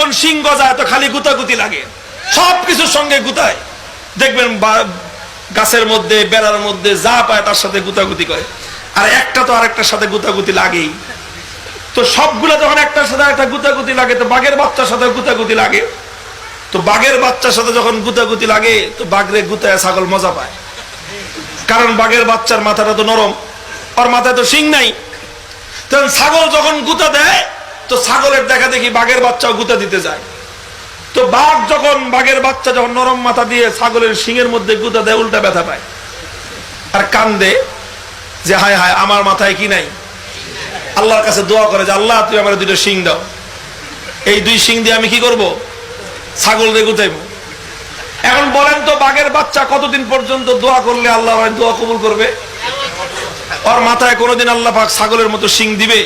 যখন শিং গজায় তো খালি গুতাগুতি লাগে, সবকিছুর সঙ্গে গুতায়। দেখবেন গাছের মধ্যে, বেড়ার মধ্যে যা পায় তার সাথে গুতাগুতি করে, আর একটা তো আরেকটার সাথে গুতাগুতি লাগেই। তো সবগুলো যখন একটার সাথে একটা গুতাগুতি লাগে, তো বাঘের বাচ্চার সাথে গুতাগুতি লাগে। তো বাঘের বাচ্চার সাথে যখন গুতাগুতি লাগে, তো বাঘরে গুতায় ছাগল মজা পায়, কারণ বাঘের বাচ্চার মাথাটা তো নরম, আর মাথায় তো শিং নাই। তখন ছাগল যখন গুতা দেয়, তো ছাগলের দেখা দেখি বাঘের বাচ্চাও গুতা দিতে যায়। তো বাঘ যখন, বাঘের বাচ্চা যখন নরম মাথা দিয়ে ছাগলের শিংয়ের মধ্যে গুতা দেয়, উল্টা ব্যথা পায় আর কান্দে যে হায় হায় আমার মাথায় কি নাই। আল্লাহর কাছে দোয়া করে যে আল্লাহ তুই আমার দুটো শিং দাও, এই দুই শিং দিয়ে আমি কি করব, ছাগল রে গুতাইব। এখন বলেন তো বাঘের বাচ্চা কতদিন পর্যন্ত দোয়া করলে আল্লাহ দোয়া কবুল করবে? ওর মাথায় কোনোদিন আল্লাহ পাক ছাগলের মতো শিং দিবে?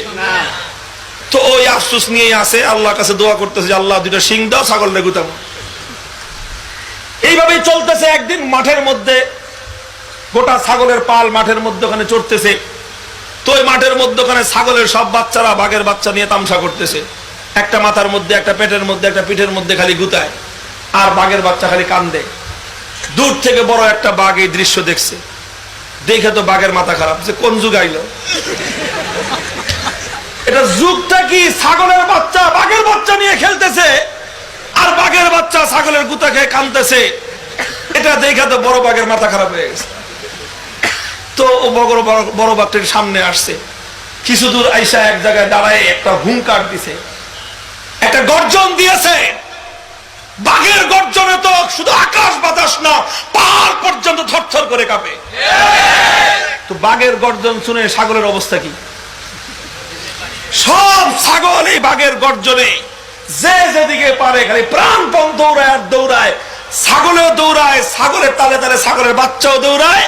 তো ওই আফসোস নিয়েই আছে, আল্লাহর কাছে দোয়া করতেছে যে আল্লাহ দুটো শিং দাও, ছাগল রে গুতাবো। এইভাবেই চলতেছে। একদিন মাঠের মধ্যে গোটা ছাগলের পাল মাঠের মধ্যখানে চড়তেছে। তো ওই মাঠের মধ্যখানে ছাগলের সব বাচ্চারা বাঘের বাচ্চা নিয়ে তামসা করতেছে। একটা মাথার মধ্যে, একটা পেটের মধ্যে, একটা পিঠের মধ্যে খালি গুতায়, আর বাঘের বাচ্চা খালি কান্দে। দূর থেকে বড় একটা বাঘ এই দৃশ্য দেখছে, দেখে তো বাঘের মাথা খারাপ, যে কোন যুগ আইলো এটা? যুগটা কি? ছাগলের বাচ্চা বাঘের বাচ্চা নিয়ে খেলতেছে, আর বাঘের বাচ্চা ছাগলের গুতা খেয়ে কান্দতেছে। এটা দেখে তো বড় বাঘের মাথা খারাপ হয়ে গেছে। তো বড় বাঘটির সামনে আসছে, কিছু দূর আইসা এক জায়গায় দাঁড়ায় একটা হুঙ্কার দিছে, একটা গর্জন দিয়েছে। বাঘের গর্জনে তো শুধু আকাশ বাতাস না, পাহাড় পর্যন্ত থরথর করে কাঁপে। তো বাঘের গর্জন শুনে ছাগলের অবস্থা কি? সব ছাগল এই বাঘের গর্জনে যে যেদিকে পারে খালি প্রাণপণ দৌড়ায় আর দৌড়ায়। ছাগলেও দৌড়ায়, ছাগলের তালে তালে ছাগলের বাচ্চাও দৌড়ায়,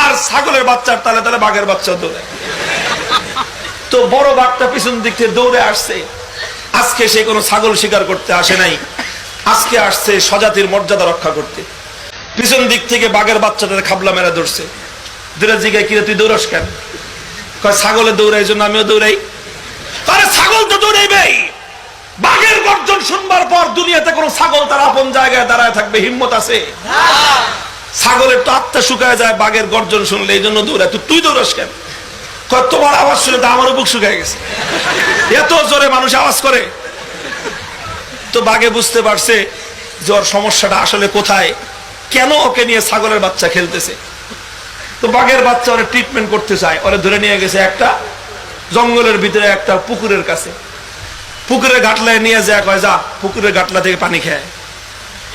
আর ছাগলের বাচ্চার তালে তালে বাঘের বাচ্চাও দৌড়ায়। তো বড় বাঘটা পিছন দিক থেকে দৌড়ে আসছে। আজকে সে কোনো ছাগল শিকার করতে আসে নাই, আজকে আসছে স্বজাতির মর্যাদা রক্ষা করতে। পিছন দিক থেকে বাঘের বাচ্চাটার খাবলা মেরা ধরছে। দুটা জিগায়, কিরে তুই দৌড়াস কেন? কয় ছাগলে দৌড়াই জন্য আমিও দৌড়াই। আরে ছাগল তো দৌড়াইবেই। বাঘের গর্জন শুনবার পর দুনিয়াতে কোন ছাগল তার আপন জায়গায় দাঁড়ায় থাকবে হিম্মত আছে? ছাগলের তো আত্মা শুকায় যায় বাঘের গর্জন শুনলে, এই জন্য দৌড়ায়। তুই দৌড়াস কেন? কয় তোমার আওয়াজ শুনে তো আমারও বুক শুকায় গেছে, এত জোরে মানুষ আওয়াজ করে। তো বাঘে বুঝতে পারছে যে ওর সমস্যাটা আসলে কোথায়, কেন ওকে নিয়ে ছাগলের বাচ্চা খেলতেছে। তো বাঘের বাচ্চা ওরা ট্রিটমেন্ট করতে চায়, ওরা ধরে নিয়ে গেছে একটা জঙ্গলের ভিতরে একটা পুকুরের কাছে। পুকুরের ঘাটলায় নিয়ে যায়, কয় যা পুকুরের ঘাটলা থেকে পানি খায়।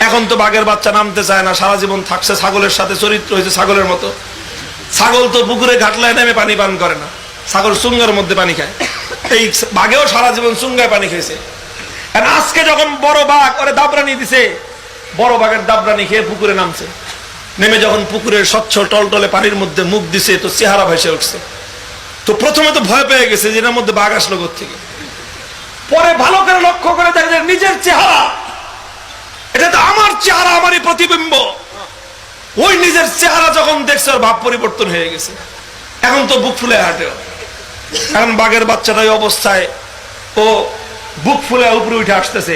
এখন তো বাঘের বাচ্চা নামতে চায় না, সারা জীবন থাকছে ছাগলের সাথে, চরিত্র হয়েছে ছাগলের মতো। ছাগল তো পুকুরে ঘাটলায় নেমে পানি পান করে না, ছাগল চুঙ্গার মধ্যে পানি খায়। এই বাঘেও সারা জীবন চুঙ্গায় পানি খেয়েছে। আজকে যখন বড় বাঘ ওরে দাবরানি দিছে, বড় বাঘের দাবরানি খেয়ে পুকুরে নামছে। নেমে যখন পুকুরের স্বচ্ছ টলটলে পানির মধ্যে মুখ দিছে, তো চেহারা ভেসে উঠছে। তো প্রথমে তো ভয় পেয়ে গেছে যে এর মধ্যে বাঘ আসলো কোত্থেকে। পরে ভালো করে লক্ষ্য করে দেখে নিজের চেহারা, এটা তো আমার চেহারা, আমারই প্রতিবিম্ব। ওই নিজের চেহারা যখন দেখছে ওর ভাব পরিবর্তন হয়ে গেছে। এখন তো বুক ফুলে হাঁটে। এখন বাঘের বাচ্চাটা ওই অবস্থায় ও বুক ফুলে উপরে উঠে আসতেছে।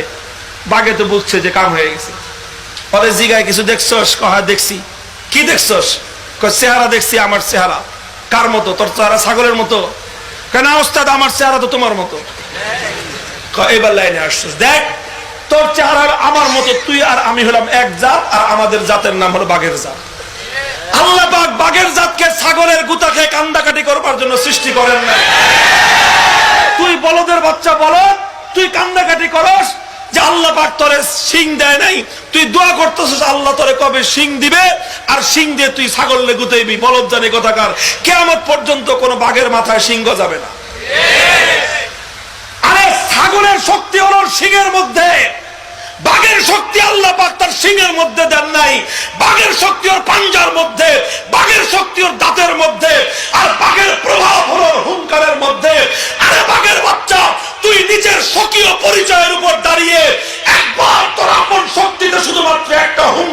বাঘে তো বুঝছে যে কাম হয়ে গেছে। পরে জিগায়, কিছু দেখছস? কয় দেখছি। কি দেখছস? কয় চেহারা দেখছি, আমার চেহারা। কার মতো? তোর চেহারা ছাগলের মতো? কেন ওস্তাদ আমার চেহারা তো তোমার মতো। এবার লাইনে আসছিস, দেখ তোর চেহারা আমার মতো, তুই আর আমি হলাম এক জাত, আর আমাদের জাতের নাম হলো বাঘের জাত। আল্লাহ পাক বাঘের জাতকে ছাগলের গুতা খেয়ে কান্দাকাটি করবার জন্য সৃষ্টি করেন না। তুই বলদের বাচ্চা বলদ, তুই কান্দাকাটি করস যে আল্লাহ পাক তোরে শিং দেয় নাই। তুই দোয়া করতেছিস আল্লাহ তোরে কবে শিং দিবে, আর শিং দিয়ে তুই ছাগলে গুতাইবি। বলদ জানে কথাকার, কিয়ামত পর্যন্ত কোনো বাঘের মাথায় শিং গজাবে না। আরে ছাগলের শক্তি হলো শিংয়ের মধ্যে, বাঘের শক্তি আল্লাহ পাক তার শিংয়ের মধ্যে দেন নাই। বাঘের শক্তি ওর পাঞ্জার মধ্যে, বাঘের শক্তি ওর দাঁতের মধ্যে, আর বাঘের প্রভাব হলো হুঙ্কারের মধ্যে। আরে বাঘের বাচ্চা, তুই নিজের স্বকীয় পরিচয়ের উপর দাঁড়িয়ে একবার তোর আপন শক্তিতে শুধুমাত্র একটা হুঙ্কার